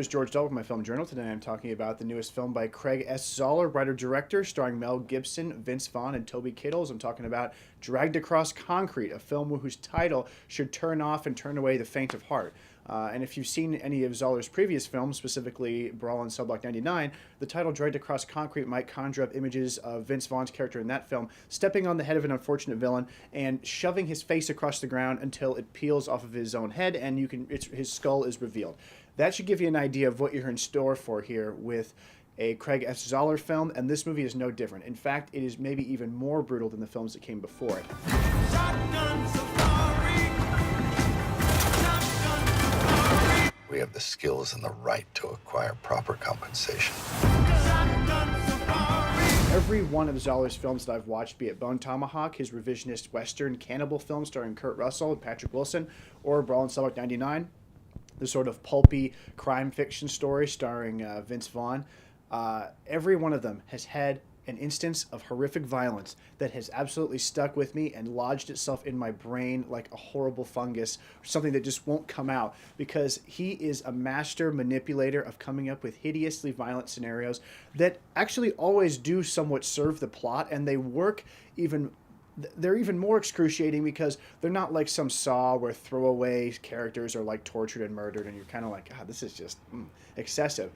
is George Dahl with my Film Journal. Today I'm talking about the newest film by Craig S. Zoller, writer-director, starring Mel Gibson, Vince Vaughn, and Toby Kittles. I'm talking about Dragged Across Concrete, a film whose title should turn off and turn away the faint of heart. And if you've seen any of Zoller's previous films, specifically Brawl in Cell Block 99, the title Dragged Across Concrete might conjure up images of Vince Vaughn's character in that film stepping on the head of an unfortunate villain and shoving his face across the ground until it peels off of his own head and his skull is revealed. That should give you an idea of what you're in store for here with a Craig S. Zoller film, and this movie is no different. In fact, it is maybe even more brutal than the films that came before it. We have the skills and the right to acquire proper compensation. Every one of Zoller's films that I've watched, be it Bone Tomahawk, his revisionist Western cannibal film starring Kurt Russell and Patrick Wilson, or Brawl in Cell Block 99, the sort of pulpy crime fiction story starring Vince Vaughn, every one of them has had an instance of horrific violence that has absolutely stuck with me and lodged itself in my brain like a horrible fungus, something that just won't come out, because he is a master manipulator of coming up with hideously violent scenarios that actually always do somewhat serve the plot, and they work they're even more excruciating because they're not like some Saw where throwaway characters are like tortured and murdered and you're kind of like, God, this is just excessive.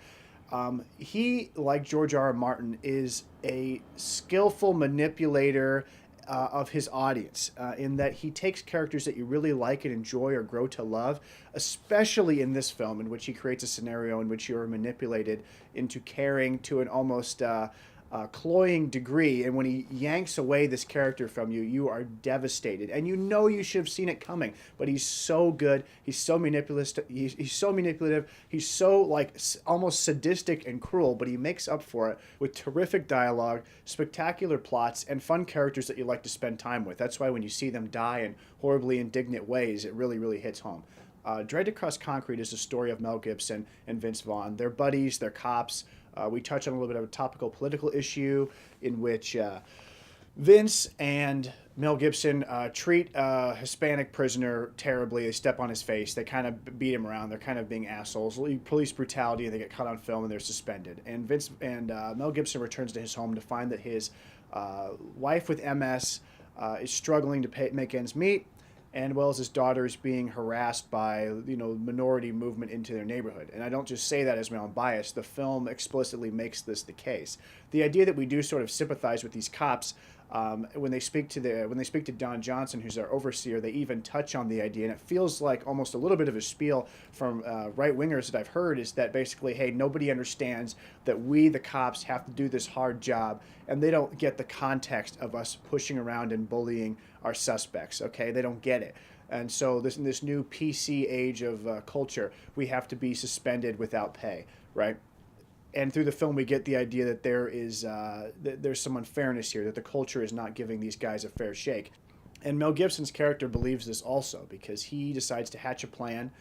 He, like George R. R. Martin, is a skillful manipulator of his audience in that he takes characters that you really like and enjoy or grow to love, especially in this film in which he creates a scenario in which you are manipulated into caring to an almost cloying degree, and when he yanks away this character from you, you are devastated, and you know you should have seen it coming. But he's so good. He's so manipulative. He's so manipulative. He's so like almost sadistic and cruel. But he makes up for it with terrific dialogue, spectacular plots, and fun characters that you like to spend time with. That's why when you see them die in horribly indignant ways, it really, really hits home. Dragged Across Concrete is the story of Mel Gibson and Vince Vaughn. They're buddies. They're cops. We touch on a little bit of a topical political issue in which Vince and Mel Gibson treat a Hispanic prisoner terribly. They step on his face. They kind of beat him around. They're kind of being assholes. Police brutality, and they get caught on film, and they're suspended. And Mel Gibson returns to his home to find that his wife with MS is struggling to make ends meet, and well as his daughter is being harassed by minority movement into their neighborhood. And I don't just say that as my own bias. The film explicitly makes this the case. The idea that we do sort of sympathize with these cops when they speak to Don Johnson, who's our overseer, they even touch on the idea, and it feels like almost a little bit of a spiel from right wingers that I've heard, is that basically, hey, nobody understands that we, the cops, have to do this hard job, and they don't get the context of us pushing around and bullying our suspects. Okay, they don't get it. And so in this new PC age of culture, we have to be suspended without pay, right? And through the film, we get the idea that there's some unfairness here, that the culture is not giving these guys a fair shake. And Mel Gibson's character believes this also, because he decides to hatch a plan.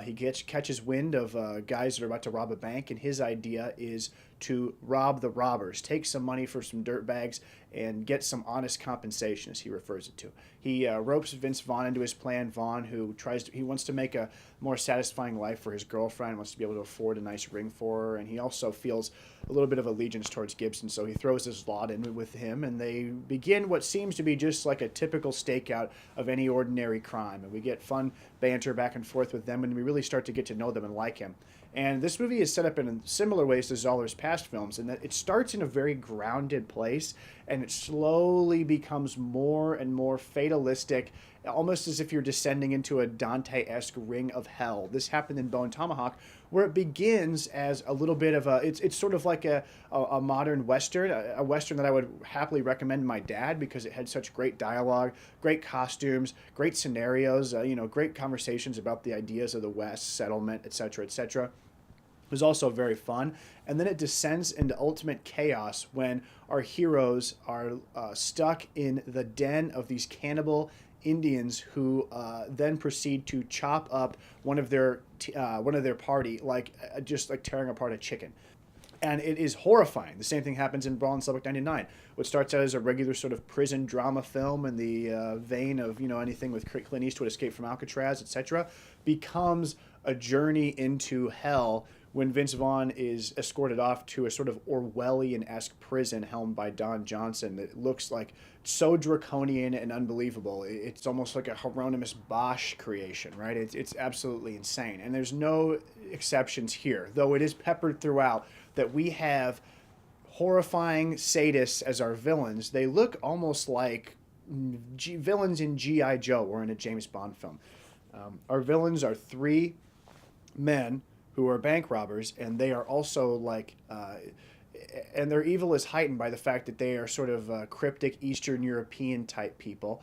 He catches wind of guys that are about to rob a bank, and his idea is to rob the robbers, take some money for some dirtbags, and get some honest compensation, as he refers it to. He ropes Vince Vaughn into his plan. Vaughn, he wants to make a more satisfying life for his girlfriend, wants to be able to afford a nice ring for her, and he also feels a little bit of allegiance towards Gibson, so he throws his lot in with him, and they begin what seems to be just like a typical stakeout of any ordinary crime, and we get fun banter back and forth with them, and we really start to get to know them and like him. And this movie is set up in similar ways to Zoller's past films, in that it starts in a very grounded place, and it slowly becomes more and more fatalistic, almost as if you're descending into a Dante-esque ring of hell. This happened in Bone Tomahawk, where it begins as a little bit of it's sort of like a modern Western, a Western that I would happily recommend to my dad, because it had such great dialogue, great costumes, great scenarios, great conversations about the ideas of the West, settlement, etc., etc. It was also very fun. And then it descends into ultimate chaos when our heroes are stuck in the den of these cannibal Indians who then proceed to chop up one of their party, just like tearing apart a chicken. And it is horrifying. The same thing happens in Brawl in Cell Block 99. What starts out as a regular sort of prison drama film in the vein of anything with Clint Eastwood, Escape from Alcatraz, etc., becomes a journey into hell when Vince Vaughn is escorted off to a sort of Orwellian-esque prison helmed by Don Johnson that looks like so draconian and unbelievable. It's almost like a Hieronymus Bosch creation, right? It's absolutely insane. And there's no exceptions here, though it is peppered throughout that we have horrifying sadists as our villains. They look almost like villains in G.I. Joe or in a James Bond film. Our villains are three men who are bank robbers, and they are also like, and their evil is heightened by the fact that they are sort of cryptic Eastern European type people.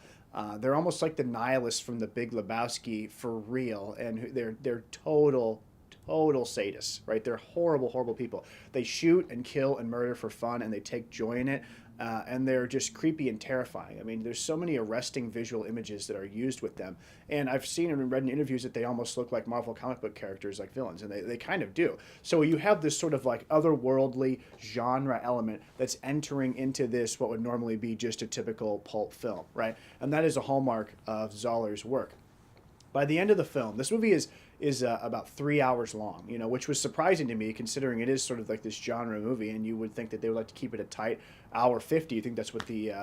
They're almost like the nihilists from The Big Lebowski for real, and they're total sadists, right? They're horrible people. They shoot and kill and murder for fun, and they take joy in it. And they're just creepy and terrifying. I mean, there's so many arresting visual images that are used with them. And I've seen and read in interviews that they almost look like Marvel comic book characters, like villains, and they kind of do. So you have this sort of like otherworldly genre element that's entering into this, what would normally be just a typical pulp film, right? And that is a hallmark of Zoller's work. By the end of the film, this movie is about 3 hours long, which was surprising to me considering it is sort of like this genre movie, and you would think that they would like to keep it a tight hour 50. You think that's what the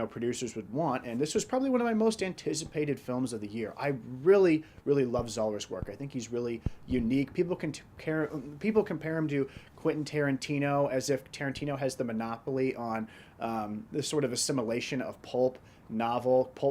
producers would want, and this was probably one of my most anticipated films of the year. I really love Zoller's work. I think he's really unique. People compare him to Quentin Tarantino as if Tarantino has the monopoly on this sort of assimilation of pulp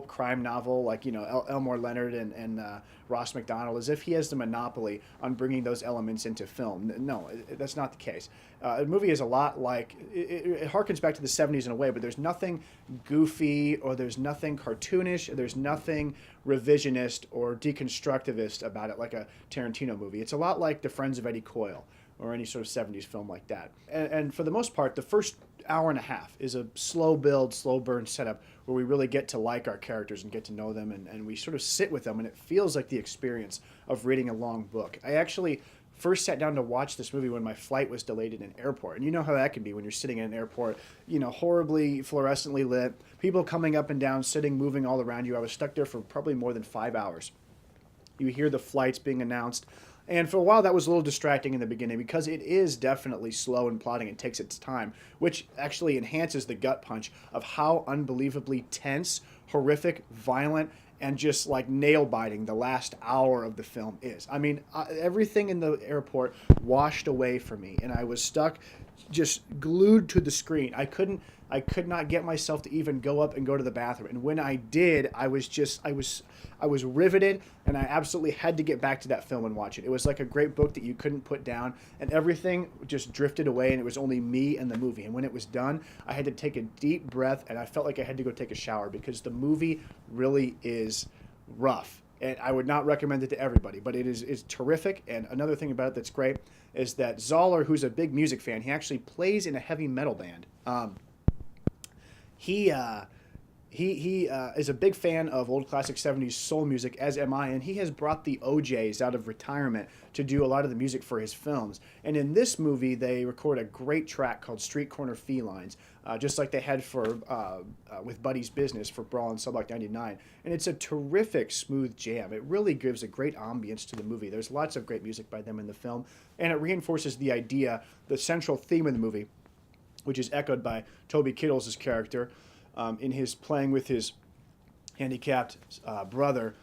crime novel, like Elmore Leonard and Ross McDonald, as if he has the monopoly on bringing those elements into film. No, that's not the case. The movie is a lot like it harkens back to the 70s in a way, but there's nothing goofy or there's nothing cartoonish, or there's nothing revisionist or deconstructivist about it like a Tarantino movie. It's a lot like The Friends of Eddie Coyle or any sort of 70s film like that. And for the most part, the first hour and a half is a slow build, slow burn setup where we really get to like our characters and get to know them, and we sort of sit with them, and it feels like the experience of reading a long book. I actually first sat down to watch this movie when my flight was delayed in an airport. And you know how that can be when you're sitting in an airport, horribly fluorescently lit, people coming up and down, sitting, moving all around you. I was stuck there for probably more than 5 hours. You hear the flights being announced. And for a while, that was a little distracting in the beginning because it is definitely slow and plodding and takes its time, which actually enhances the gut punch of how unbelievably tense, horrific, violent, and just like nail-biting the last hour of the film is. I mean, everything in the airport washed away from me, and I was stuck just glued to the screen. I could not get myself to even go up and go to the bathroom. And when I did, I was riveted, and I absolutely had to get back to that film and watch it. It was like a great book that you couldn't put down, and everything just drifted away, and it was only me and the movie. And when it was done, I had to take a deep breath, and I felt like I had to go take a shower because the movie really is rough. And I would not recommend it to everybody, but it's terrific. And another thing about it that's great is that Zoller, who's a big music fan, he actually plays in a heavy metal band. He is a big fan of old classic 70s soul music, as am I, and he has brought the OJs out of retirement to do a lot of the music for his films. And in this movie, they record a great track called Street Corner Felines, just like they had for with Buddy's Business for Brawl and Sublock 99. And it's a terrific, smooth jam. It really gives a great ambience to the movie. There's lots of great music by them in the film, and it reinforces the idea, the central theme of the movie, which is echoed by Toby Kittles' character in his playing with his handicapped brother,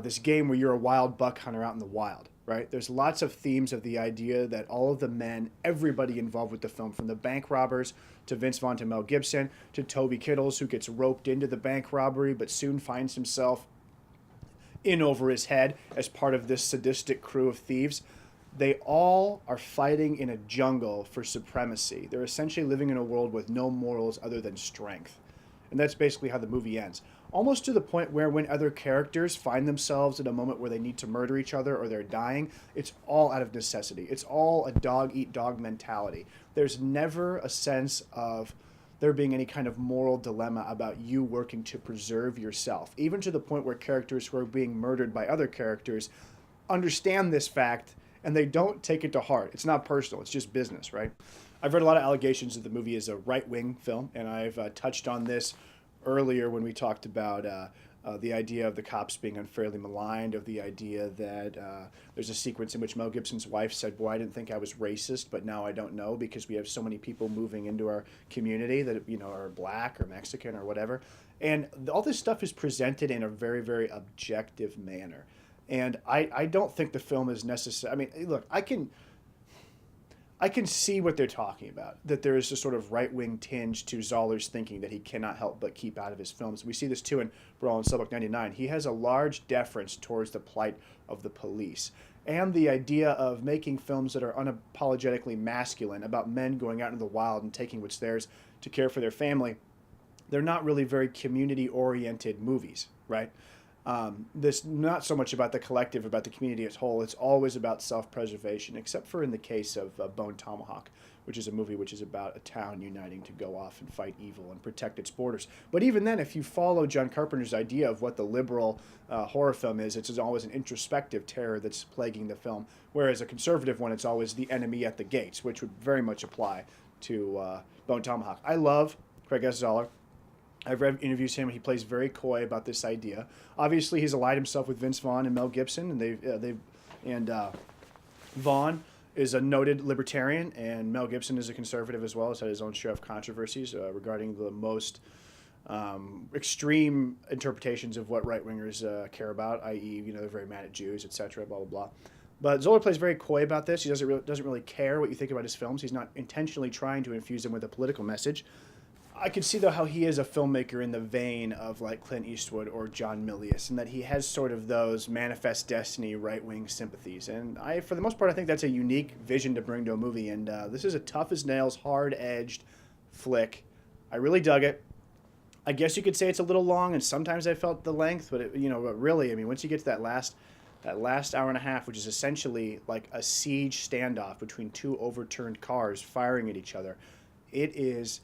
this game where you're a wild buck hunter out in the wild, right? There's lots of themes of the idea that all of the men, everybody involved with the film, from the bank robbers to Vince Vaughn to Mel Gibson to Toby Kittles, who gets roped into the bank robbery but soon finds himself in over his head as part of this sadistic crew of thieves. They all are fighting in a jungle for supremacy. They're essentially living in a world with no morals other than strength. And that's basically how the movie ends. Almost to the point where when other characters find themselves in a moment where they need to murder each other or they're dying, it's all out of necessity. It's all a dog-eat-dog mentality. There's never a sense of there being any kind of moral dilemma about you working to preserve yourself. Even to the point where characters who are being murdered by other characters understand this fact and they don't take it to heart. It's not personal. It's just business, right? I've read a lot of allegations that the movie is a right-wing film, and I've touched on this earlier when we talked about The idea of the cops being unfairly maligned, of the idea that there's a sequence in which Mel Gibson's wife said, "Boy, I didn't think I was racist, but now I don't know because we have so many people moving into our community that are black or Mexican or whatever." And all this stuff is presented in a very, very objective manner. And I don't think the film is necessary. I mean, look, I can see what they're talking about, that there is a sort of right-wing tinge to Zoller's thinking that he cannot help but keep out of his films. We see this too in Brawl in Cell Block 99. He has a large deference towards the plight of the police and the idea of making films that are unapologetically masculine about men going out into the wild and taking what's theirs to care for their family. They're not really very community-oriented movies, right? This not so much about the collective, about the community as a whole. It's always about self-preservation, except for in the case of Bone Tomahawk, which is a movie which is about a town uniting to go off and fight evil and protect its borders. But even then, if you follow John Carpenter's idea of what the liberal horror film is, it's always an introspective terror that's plaguing the film, whereas a conservative one, it's always the enemy at the gates, which would very much apply to Bone Tomahawk. I love Craig S. Zoller. I've read interviews with him. He plays very coy about this idea. Obviously, he's allied himself with Vince Vaughn and Mel Gibson, and Vaughn is a noted libertarian, and Mel Gibson is a conservative as well. Has had his own share of controversies regarding the most extreme interpretations of what right wingers care about, i.e., they're very mad at Jews, etc. Blah blah blah. But Zoller plays very coy about this. He doesn't really care what you think about his films. He's not intentionally trying to infuse them with a political message. I could see, though, how he is a filmmaker in the vein of like Clint Eastwood or John Milius, and that he has sort of those manifest destiny right-wing sympathies. And for the most part, I think that's a unique vision to bring to a movie. And this is a tough-as-nails, hard-edged flick. I really dug it. I guess you could say it's a little long, and sometimes I felt the length, but but really, I mean, once you get to that last hour and a half, which is essentially like a siege standoff between two overturned cars firing at each other, it is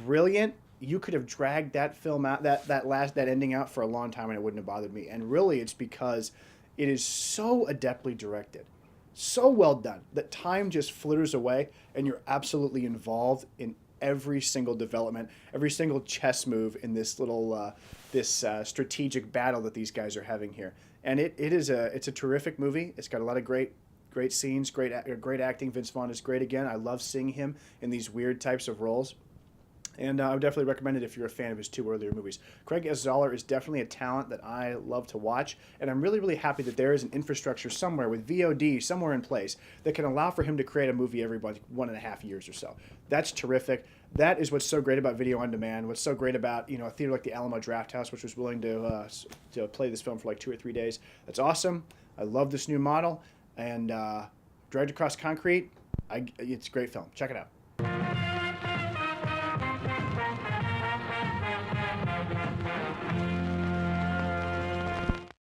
brilliant. You could have dragged that film out, that ending out for a long time, and it wouldn't have bothered me. And really, it's because it is so adeptly directed, so well done, that time just flitters away, and you're absolutely involved in every single development, every single chess move in this little strategic battle that these guys are having here. And it's a terrific movie. It's got a lot of great scenes, great acting. Vince Vaughn is great again. I love seeing him in these weird types of roles. And I would definitely recommend it if you're a fan of his two earlier movies. Craig S. Zoller is definitely a talent that I love to watch, and I'm really, really happy that there is an infrastructure somewhere with VOD somewhere in place that can allow for him to create a movie every 1.5 years or so. That's terrific. That is what's so great about video on demand. What's so great about a theater like the Alamo Drafthouse, which was willing to play this film for like 2 or 3 days. That's awesome. I love this new model, and Dragged Across Concrete. It's a great film. Check it out.